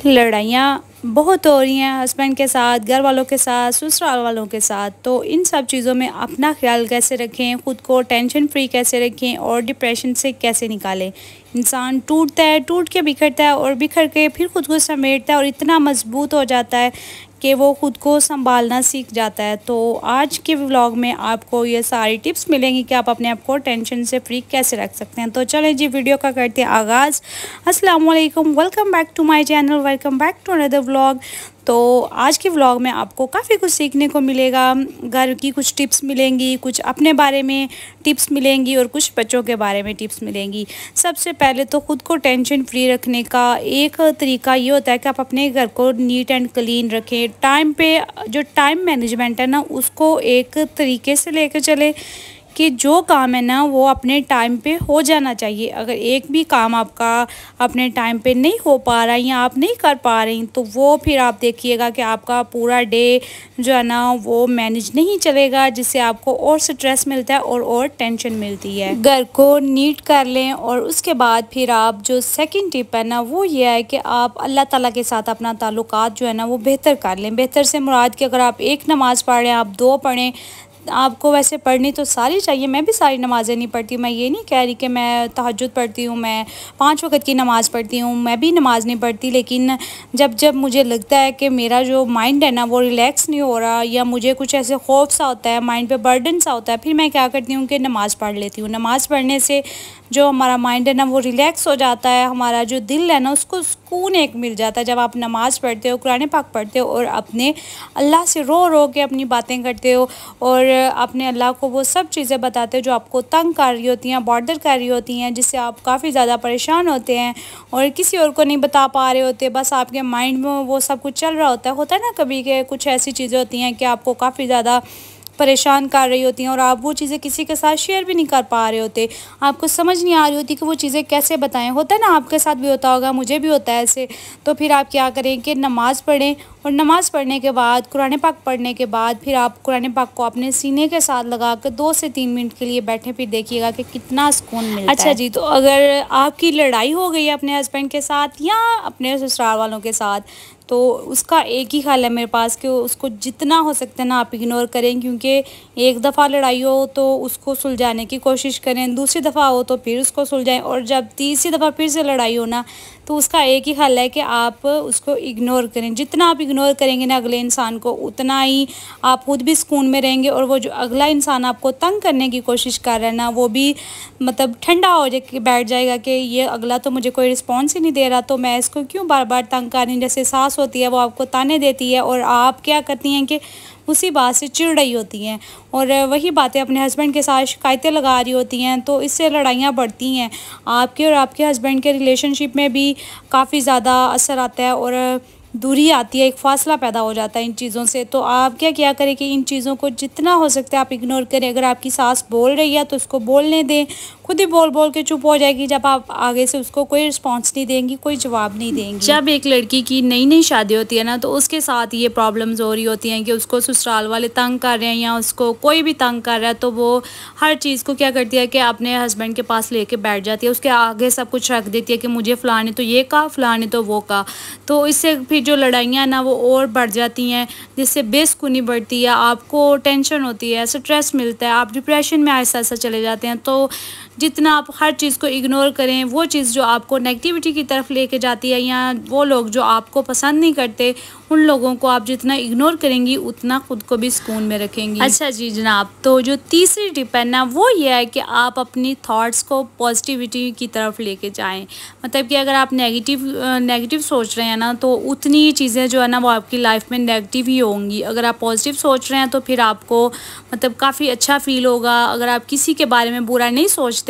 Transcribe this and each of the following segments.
लड़ाइयाँ बहुत हो रही हैं हस्बैंड के साथ, घर वालों के साथ, ससुराल वालों के साथ। तो इन सब चीज़ों में अपना ख्याल कैसे रखें, ख़ुद को टेंशन फ्री कैसे रखें और डिप्रेशन से कैसे निकालें। इंसान टूटता है, टूट के बिखरता है और बिखर के फिर ख़ुद को समेटता है और इतना मजबूत हो जाता है कि वो ख़ुद को संभालना सीख जाता है। तो आज के व्लॉग में आपको ये सारी टिप्स मिलेंगी कि आप अपने आप को टेंशन से फ्री कैसे रख सकते हैं। तो चलें जी, वीडियो का करते हैं आगाज़। अस्सलाम वालेकुम, welcome back to my channel, welcome back to another vlog. तो आज के व्लॉग में आपको काफ़ी कुछ सीखने को मिलेगा। घर की कुछ टिप्स मिलेंगी, कुछ अपने बारे में टिप्स मिलेंगी और कुछ बच्चों के बारे में टिप्स मिलेंगी। सबसे पहले तो ख़ुद को टेंशन फ्री रखने का एक तरीका ये होता है कि आप अपने घर को नीट एंड क्लीन रखें। टाइम पे जो टाइम मैनेजमेंट है ना, उसको एक तरीके से लेकर चले कि जो काम है ना वो अपने टाइम पे हो जाना चाहिए। अगर एक भी काम आपका अपने टाइम पे नहीं हो पा रहा है या आप नहीं कर पा रही, तो वो फिर आप देखिएगा कि आपका पूरा डे जो है ना वो मैनेज नहीं चलेगा, जिससे आपको और स्ट्रेस मिलता है और टेंशन मिलती है। घर को नीट कर लें और उसके बाद फिर आप जो सेकंड टिप है ना वो ये है कि आप अल्लाह ताला के साथ अपना ताल्लुकात जो है ना वो बेहतर कर लें। बेहतर से मुराद कि अगर आप एक नमाज़ पढ़ रहे हैं, आप दो पढ़ें। आपको वैसे पढ़नी तो सारी चाहिए, मैं भी सारी नमाज़ें नहीं पढ़ती। मैं ये नहीं कह रही कि मैं तहज्जुद पढ़ती हूँ, मैं 5 वक़्त की नमाज़ पढ़ती हूँ, मैं भी नमाज़ नहीं पढ़ती। लेकिन जब मुझे लगता है कि मेरा जो माइंड है ना वो रिलैक्स नहीं हो रहा या मुझे कुछ ऐसे खौफ सा होता है, माइंड पे बर्डन सा होता है, फिर मैं क्या करती हूँ कि नमाज़ पढ़ लेती हूँ। नमाज़ पढ़ने से जो हमारा माइंड है ना वो रिलैक्स हो जाता है, हमारा जो दिल है ना उसको सुकून एक मिल जाता है। जब आप नमाज़ पढ़ते हो, कुरान पाक पढ़ते हो और अपने अल्लाह से रो रो के अपनी बातें करते हो और अपने अल्लाह को वो सब चीज़ें बताते हो जो आपको तंग कर रही होती हैं, बॉर्डर कर रही होती हैं, जिससे आप काफ़ी ज़्यादा परेशान होते हैं और किसी और को नहीं बता पा रहे होते, बस आपके माइंड में वो सब कुछ चल रहा होता है ना। कभी के कुछ ऐसी चीज़ें होती हैं कि आपको काफ़ी ज़्यादा परेशान कर रही होती हैं और आप वो चीज़ें किसी के साथ शेयर भी नहीं कर पा रहे होते। आपको समझ नहीं आ रही होती कि वो चीज़ें कैसे बताएं। होता है ना, आपके साथ भी होता होगा, मुझे भी होता है ऐसे। तो फिर आप क्या करें कि नमाज़ पढ़ें और नमाज़ पढ़ने के बाद, कुरान पाक पढ़ने के बाद फिर आप कुरान पाक को अपने सीने के साथ लगा कर 2 से 3 मिनट के लिए बैठें, फिर देखिएगा कि कितना सुकून मिलता है। अच्छा जी, तो अगर आपकी लड़ाई हो गई है अपने हस्बैंड के साथ या अपने ससुराल वालों के साथ, तो उसका एक ही हल है मेरे पास कि उसको जितना हो सकता है ना आप इग्नोर करें। क्योंकि एक दफ़ा लड़ाई हो तो उसको सुलझाने की कोशिश करें, दूसरी दफ़ा हो तो फिर उसको सुलझाएं और जब तीसरी दफ़ा फिर से लड़ाई हो ना, तो उसका एक ही हल है कि आप उसको इग्नोर करें। जितना आप इग्नोर करेंगे ना अगले इंसान को, उतना ही आप खुद भी सुकून में रहेंगे और वो जो अगला इंसान आपको तंग करने की कोशिश कर रहा है ना वो भी मतलब ठंडा हो जाए, बैठ जाएगा कि ये अगला तो मुझे कोई रिस्पॉन्स ही नहीं दे रहा, तो मैं इसको क्यों बार बार तंग कर रही हूँ। जैसे सास होती है वो आपको ताने देती है और आप क्या करती हैं कि उसी बात से चिढ़ रही होती हैं और वही बातें अपने हस्बैंड के साथ शिकायतें लगा रही होती हैं। तो इससे लड़ाइयाँ बढ़ती हैं, आपके और आपके हस्बैंड के रिलेशनशिप में भी काफ़ी ज़्यादा असर आता है और दूरी आती है, एक फ़ासला पैदा हो जाता है इन चीज़ों से। तो आप क्या करें कि इन चीज़ों को जितना हो सकता है आप इग्नोर करें। अगर आपकी सास बोल रही है तो उसको बोलने दें, खुद ही बोल बोल के चुप हो जाएगी जब आप आगे से उसको कोई रिस्पॉन्स नहीं देंगी, कोई जवाब नहीं देंगी। जब एक लड़की की नई नई शादी होती है ना, तो उसके साथ ये प्रॉब्लम्स हो रही होती हैं कि उसको ससुराल वाले तंग कर रहे हैं या उसको कोई भी तंग कर रहा है, तो वो हर चीज़ को क्या करती है कि अपने हस्बैंड के पास लेके बैठ जाती है, उसके आगे सब कुछ रख देती है कि मुझे फ़लाने तो ये कहा, फ़लाने तो वो कहा। तो इससे फिर जो लड़ाइयाँ ना वो और बढ़ जाती हैं, जिससे बेसुकूनी बढ़ती है, आपको टेंशन होती है, स्ट्रेस मिलता है, आप डिप्रेशन में आहिस्ता आहिस्ता चले जाते हैं। तो जितना आप हर चीज़ को इग्नोर करें, वो चीज़ जो आपको नेगेटिविटी की तरफ लेके जाती है या वो लोग जो आपको पसंद नहीं करते, उन लोगों को आप जितना इग्नोर करेंगी उतना खुद को भी सुकून में रखेंगी। अच्छा जी जनाब, तो जो तीसरी टिप है ना वो ये है कि आप अपनी थॉट्स को पॉजिटिविटी की तरफ लेके जाएं। मतलब कि अगर आप नेगेटिव सोच रहे हैं ना, तो उतनी चीज़ें जो है ना वो आपकी लाइफ में नेगेटिव ही होंगी। अगर आप पॉजिटिव सोच रहे हैं तो फिर आपको मतलब काफ़ी अच्छा फील होगा। अगर आप किसी के बारे में बुरा नहीं सोचते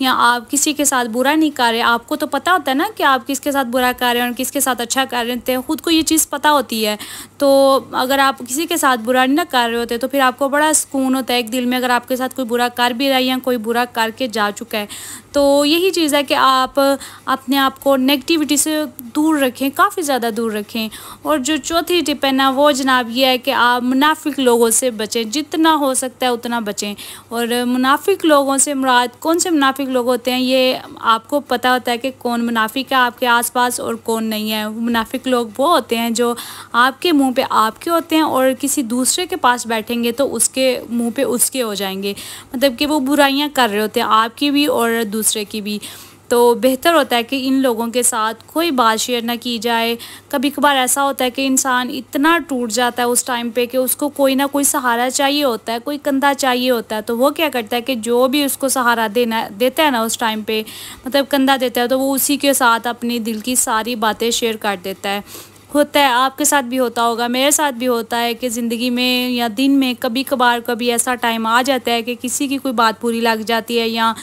या आप किसी के साथ बुरा नहीं कर रहे, आपको तो पता होता है ना कि आप किसके साथ बुरा कर रहे हैं और किसके साथ अच्छा कर रहे हैं, खुद को ये चीज़ पता होती है। तो अगर आप किसी के साथ बुरा नहीं कर रहे होते तो फिर आपको बड़ा सुकून होता है एक दिल में। अगर आपके साथ कोई बुरा कर भी रहा है या कोई बुरा करके जा चुका है, तो यही चीज़ है कि आप अपने आप को नेगेटिविटी से दूर रखें, काफ़ी ज़्यादा दूर रखें। और जो चौथी टिप है ना वो जनाब ये है कि आप मुनाफिक लोगों से बचें, जितना हो सकता है उतना बचें। और मुनाफिक लोगों से मुराद कौन से मुनाफिक लोग होते हैं ये आपको पता होता है कि कौन मुनाफिक है आपके आसपास और कौन नहीं है। मुनाफिक लोग वो होते हैं जो आपके मुंह पे आपके होते हैं और किसी दूसरे के पास बैठेंगे तो उसके मुंह पे उसके हो जाएंगे, मतलब कि वो बुराइयां कर रहे होते हैं आपकी भी और दूसरे की भी। तो बेहतर होता है कि इन लोगों के साथ कोई बात शेयर ना की जाए। कभी कभार ऐसा होता है कि इंसान इतना टूट जाता है उस टाइम पे कि उसको कोई ना कोई सहारा चाहिए होता है, कोई कंधा चाहिए होता है। तो वो क्या करता है कि जो भी उसको सहारा देता है ना उस टाइम पे, मतलब कंधा देता है, तो वो उसी के साथ अपनी दिल की सारी बातें शेयर कर देता है। होता है, आपके साथ भी होता होगा, मेरे साथ भी होता है कि ज़िंदगी में या दिन में कभी कभार कभी ऐसा टाइम आ जाता है कि किसी की कोई बात बुरी लग जाती है या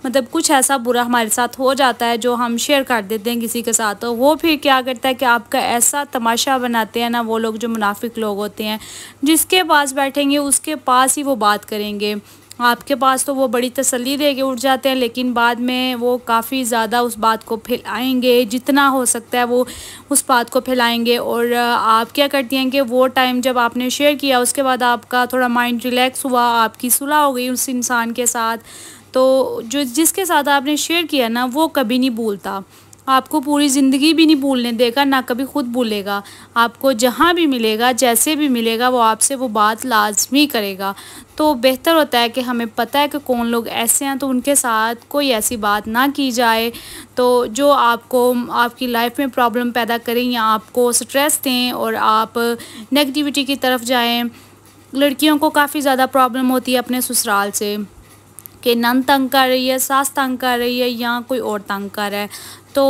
मतलब कुछ ऐसा बुरा हमारे साथ हो जाता है जो हम शेयर कर देते हैं किसी के साथ। तो वो फिर क्या करता है कि आपका ऐसा तमाशा बनाते हैं ना वो लोग जो मुनाफिक लोग होते हैं, जिसके पास बैठेंगे उसके पास ही वो बात करेंगे। आपके पास तो वो बड़ी तसल्ली दे के उठ जाते हैं, लेकिन बाद में वो काफ़ी ज़्यादा उस बात को फैलाएंगे, जितना हो सकता है वो उस बात को फैलाएंगे। और आप क्या करती हैं कि वो टाइम जब आपने शेयर किया उसके बाद आपका थोड़ा माइंड रिलैक्स हुआ, आपकी सुलह हो गई उस इंसान के साथ, तो जो जिसके साथ आपने शेयर किया ना वो कभी नहीं भूलता, आपको पूरी ज़िंदगी भी नहीं भूलने देगा, ना कभी खुद भूलेगा। आपको जहाँ भी मिलेगा, जैसे भी मिलेगा, वो आपसे वो बात लाजमी करेगा। तो बेहतर होता है कि हमें पता है कि कौन लोग ऐसे हैं तो उनके साथ कोई ऐसी बात ना की जाए तो जो आपको आपकी लाइफ में प्रॉब्लम पैदा करें या आपको स्ट्रेस दें और आप नेगेटिविटी की तरफ जाएं। लड़कियों को काफ़ी ज़्यादा प्रॉब्लम होती है अपने ससुराल से कि नंद तंग कर रही है, सास तंग कर रही है या कोई और तंग कर रहा है। तो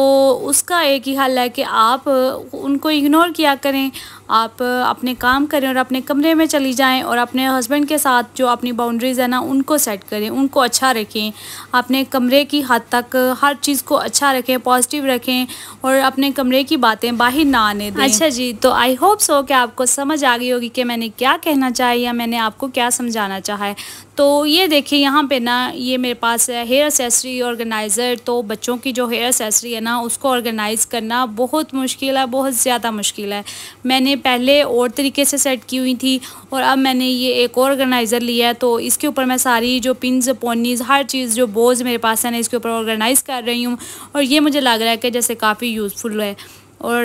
उसका एक ही हल है कि आप उनको इग्नोर किया करें, आप अपने काम करें और अपने कमरे में चली जाएं और अपने हस्बैंड के साथ जो अपनी बाउंड्रीज़ है ना उनको सेट करें, उनको अच्छा रखें, अपने कमरे की हद तक हर चीज़ को अच्छा रखें, पॉजिटिव रखें और अपने कमरे की बातें बाहर ना आने दें। अच्छा जी, तो आई होप सो कि आपको समझ आ गई होगी कि मैंने क्या कहना चाहा या मैंने आपको क्या समझाना चाहा है। तो ये देखिए यहाँ पे ना ये मेरे पास है हेयर एक्सेसरी ऑर्गेनाइज़र। तो बच्चों की जो हेयर एक्सेसरी है ना उसको ऑर्गेनाइज़ करना बहुत मुश्किल है, बहुत ज़्यादा मुश्किल है। मैंने पहले और तरीके से सेट की हुई थी और अब मैंने ये एक और ऑर्गेनाइज़र लिया है, तो इसके ऊपर मैं सारी जो पिन्स पोनीज़ हर चीज़ जो बोझ मेरे पास है ना इसके ऊपर ऑर्गेनाइज़ कर रही हूँ और ये मुझे लग रहा है कि जैसे काफ़ी यूज़फुल है। और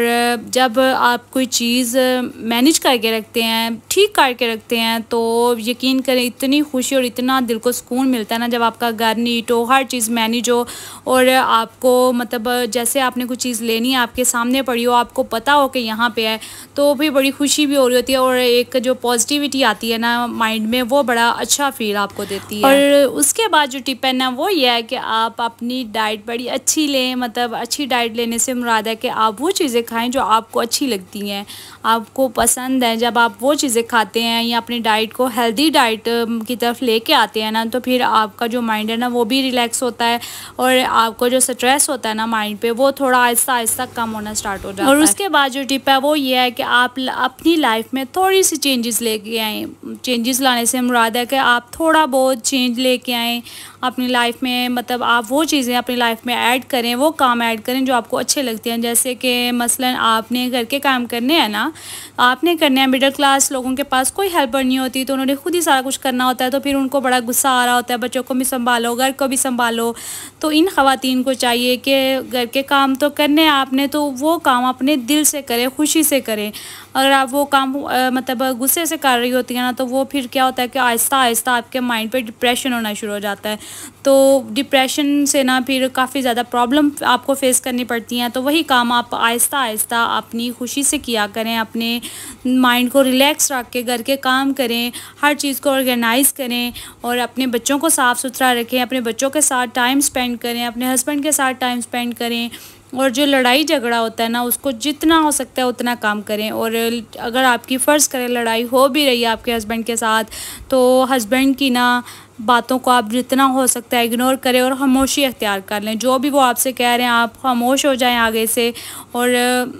जब आप कोई चीज़ मैनेज करके रखते हैं, ठीक करके रखते हैं, तो यकीन करें इतनी खुशी और इतना दिल को सुकून मिलता है ना जब आपका घर नीट हो, हर चीज़ मैनेज हो और आपको मतलब जैसे आपने कुछ चीज़ लेनी है आपके सामने पड़ी हो, आपको पता हो कि यहाँ पे है, तो भी बड़ी खुशी भी हो रही होती है और एक जो पॉजिटिविटी आती है ना माइंड में वो बड़ा अच्छा फील आपको देती है। और उसके बाद जो टिप है ना वो ये है कि आप अपनी डाइट बड़ी अच्छी लें, मतलब अच्छी डाइट लेने से मुराद है कि आप वो चीज़ें खाएं जो आपको अच्छी लगती हैं, आपको पसंद है। जब आप वो चीज़ें खाते हैं या अपनी डाइट को हेल्दी डाइट की तरफ लेके आते हैं ना तो फिर आपका जो माइंड है ना वो भी रिलैक्स होता है और आपको जो स्ट्रेस होता है ना माइंड पे वो थोड़ा आहिस्ता आहिस्ता कम होना स्टार्ट हो जाता है। और उसके बाद जो टिप है वो ये है कि आप अपनी लाइफ में थोड़ी सी चेंजेस लेके आएँ। चेंजेस लाने से मुराद है कि आप थोड़ा बहुत चेंज लेके आएँ अपनी लाइफ में, मतलब आप वो चीज़ें अपनी लाइफ में ऐड करें, वो काम ऐड करें जो आपको अच्छे लगते हैं। जैसे कि मसलन आपने घर के काम करने हैं ना, आपने करने हैं, मिडिल क्लास लोगों के पास कोई हेल्पर नहीं होती तो उन्होंने खुद ही सारा कुछ करना होता है, तो फिर उनको बड़ा गुस्सा आ रहा होता है, बच्चों को भी संभालो, घर को भी संभालो। तो इन ख़वातीन को चाहिए कि घर के काम तो करने हैं आपने, तो वो काम अपने दिल से करें, खुशी से करें। अगर आप वो काम मतलब गुस्से से कर रही होती है ना तो वो फिर क्या होता है कि आहिस्ता आहिस्ता आपके माइंड पे डिप्रेशन होना शुरू हो जाता है। तो डिप्रेशन से ना फिर काफ़ी ज़्यादा प्रॉब्लम आपको फेस करनी पड़ती हैं। तो वही काम आप आहिस्ता आहिस्ता अपनी खुशी से किया करें, अपने माइंड को रिलैक्स रख के घर के काम करें, हर चीज़ को ऑर्गेनाइज़ करें और अपने बच्चों को साफ़ सुथरा रखें, अपने बच्चों के साथ टाइम स्पेंड करें, अपने हस्बैंड के साथ टाइम स्पेंड करें और जो लड़ाई झगड़ा होता है ना उसको जितना हो सकता है उतना काम करें। और अगर आपकी फ़र्ज़ करें लड़ाई हो भी रही है आपके हस्बैंड के साथ तो हस्बैंड की ना बातों को आप जितना हो सकता है इग्नोर करें और खामोशी अख्तियार कर लें। जो भी वो आपसे कह रहे हैं आप खामोश हो जाएं आगे से और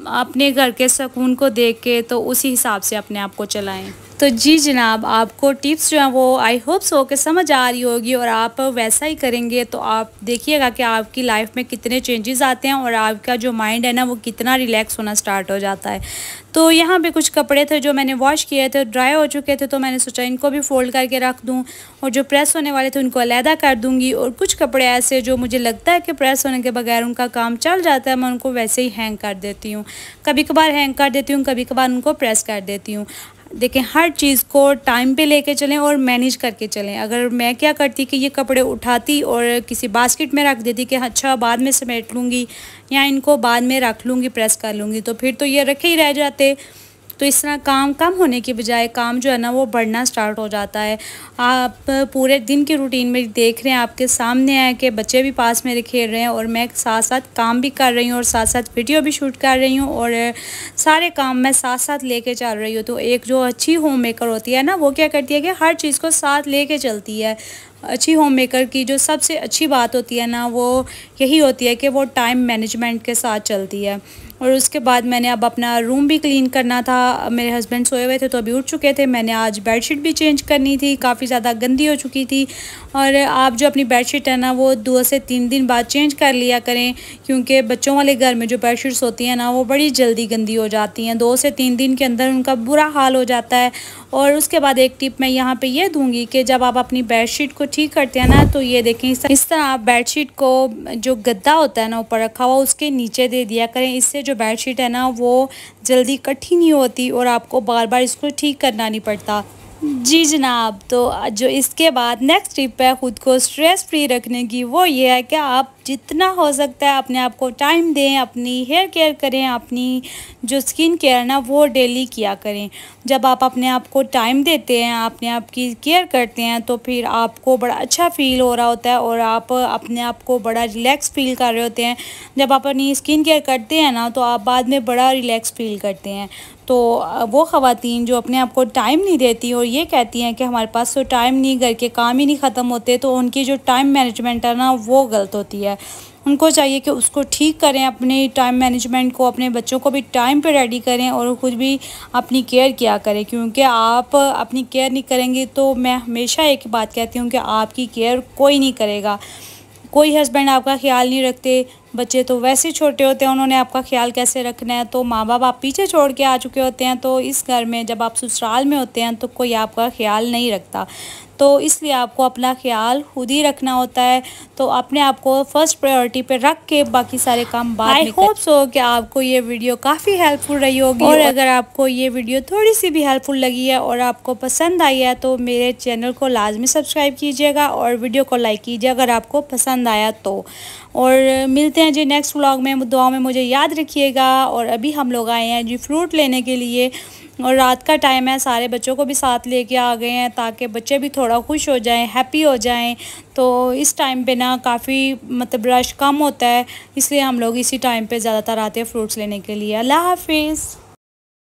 अपने घर के सुकून को देख के तो उसी हिसाब से अपने आप को चलाएं। तो जी जनाब, आपको टिप्स जो हैं वो आई होप सो कि समझ आ रही होगी और आप वैसा ही करेंगे तो आप देखिएगा कि आपकी लाइफ में कितने चेंजेस आते हैं और आपका जो माइंड है ना वो कितना रिलैक्स होना स्टार्ट हो जाता है। तो यहाँ पे कुछ कपड़े थे जो मैंने वॉश किए थे, ड्राई हो चुके थे, तो मैंने सोचा इनको भी फ़ोल्ड करके रख दूँ और जो प्रेस होने वाले थे उनको अलहदा कर दूँगी। और कुछ कपड़े ऐसे जो मुझे लगता है कि प्रेस होने के बगैर उनका काम चल जाता है, मैं उनको वैसे ही हैंग कर देती हूँ। कभी कभार हैंग कर देती हूँ, कभी कभार उनको प्रेस कर देती हूँ। देखें, हर चीज़ को टाइम पे लेके चलें और मैनेज करके चलें। अगर मैं क्या करती कि ये कपड़े उठाती और किसी बास्केट में रख देती कि अच्छा बाद में समेट लूँगी या इनको बाद में रख लूँगी, प्रेस कर लूँगी, तो फिर तो ये रखे ही रह जाते। तो इस तरह काम कम होने की बजाय काम जो है ना वो बढ़ना स्टार्ट हो जाता है। आप पूरे दिन की रूटीन में देख रहे हैं, आपके सामने है कि बच्चे भी पास मेरे खेल रहे हैं और मैं साथ साथ काम भी कर रही हूँ और साथ साथ वीडियो भी शूट कर रही हूँ और सारे काम मैं साथ साथ लेके चल रही हूँ। तो एक जो अच्छी होम मेकर होती है ना वो क्या करती है कि हर चीज़ को साथ लेके चलती है। अच्छी होम मेकर की जो सबसे अच्छी बात होती है ना वो यही होती है कि वो टाइम मैनेजमेंट के साथ चलती है। और उसके बाद मैंने अब अपना रूम भी क्लीन करना था। मेरे हस्बैंड सोए हुए थे तो अभी उठ चुके थे। मैंने आज बेडशीट भी चेंज करनी थी, काफ़ी ज़्यादा गंदी हो चुकी थी। और आप जो अपनी बेडशीट है ना वो 2 से 3 दिन बाद चेंज कर लिया करें, क्योंकि बच्चों वाले घर में जो बेडशीट्स होती हैं ना वो बड़ी जल्दी गंदी हो जाती हैं। 2 से 3 दिन के अंदर उनका बुरा हाल हो जाता है। और उसके बाद एक टिप मैं यहाँ पे ये दूंगी कि जब आप अपनी बेडशीट को ठीक करते हैं ना तो ये देखें, इस तरह आप बेडशीट को जो गद्दा होता है ना ऊपर रखा हुआ उसके नीचे दे दिया करें। इससे जो बेडशीट है ना वो जल्दी इकट्ठी नहीं होती और आपको बार बार इसको ठीक करना नहीं पड़ता। जी जनाब, तो जो इसके बाद नेक्स्ट टिप है ख़ुद को स्ट्रेस फ्री रखने की, वो ये है कि आप जितना हो सकता है अपने आप को टाइम दें, अपनी हेयर केयर करें, अपनी जो स्किन केयर है ना वो डेली किया करें। जब आप अपने आप को टाइम देते हैं, अपने आप की केयर करते हैं तो फिर आपको बड़ा अच्छा फ़ील हो रहा होता है और आप अपने आप को बड़ा रिलैक्स फ़ील कर रहे होते हैं। जब आप अपनी स्किन केयर करते हैं ना तो आप बाद में बड़ा रिलैक्स फ़ील करते हैं। तो वो ख़वातीन जो अपने आप को टाइम नहीं देती और ये कहती हैं कि हमारे पास तो टाइम नहीं, घर के काम ही नहीं ख़त्म होते, तो उनकी जो टाइम मैनेजमेंट है ना वो गलत होती है। उनको चाहिए कि उसको ठीक करें, अपने टाइम मैनेजमेंट को, अपने बच्चों को भी टाइम पे रेडी करें और ख़ुद भी अपनी केयर किया करें। क्योंकि आप अपनी केयर नहीं करेंगे तो मैं हमेशा एक बात कहती हूँ कि आपकी केयर कोई नहीं करेगा। कोई हस्बैंड आपका ख्याल नहीं रखते, बच्चे तो वैसे छोटे होते हैं, उन्होंने आपका ख्याल कैसे रखना है। तो माँ बाप आप पीछे छोड़ के आ चुके होते हैं। तो इस घर में जब आप ससुराल में होते हैं तो कोई आपका ख्याल नहीं रखता, तो इसलिए आपको अपना ख्याल खुद ही रखना होता है। तो अपने आप को फर्स्ट प्रायोरिटी पे रख के बाकी सारे काम बाद में। आई होप सो कि आपको ये वीडियो काफ़ी हेल्पफुल रही होगी और अगर आपको ये वीडियो थोड़ी सी भी हेल्पफुल लगी है और आपको पसंद आई है तो मेरे चैनल को लाजमी सब्सक्राइब कीजिएगा और वीडियो को लाइक कीजिए अगर आपको पसंद आया तो। और मिलते हैं जी नेक्स्ट व्लॉग में। दुआ में मुझे याद रखिएगा। और अभी हम लोग आए हैं जी फ्रूट लेने के लिए और रात का टाइम है, सारे बच्चों को भी साथ लेके आ गए हैं ताकि बच्चे भी थोड़ा खुश हो जाएं, हैप्पी हो जाएं। तो इस टाइम पे ना काफ़ी मतलब रश कम होता है, इसलिए हम लोग इसी टाइम पे ज़्यादातर आते हैं फ्रूट्स लेने के लिए। अल्लाह हाफिज़।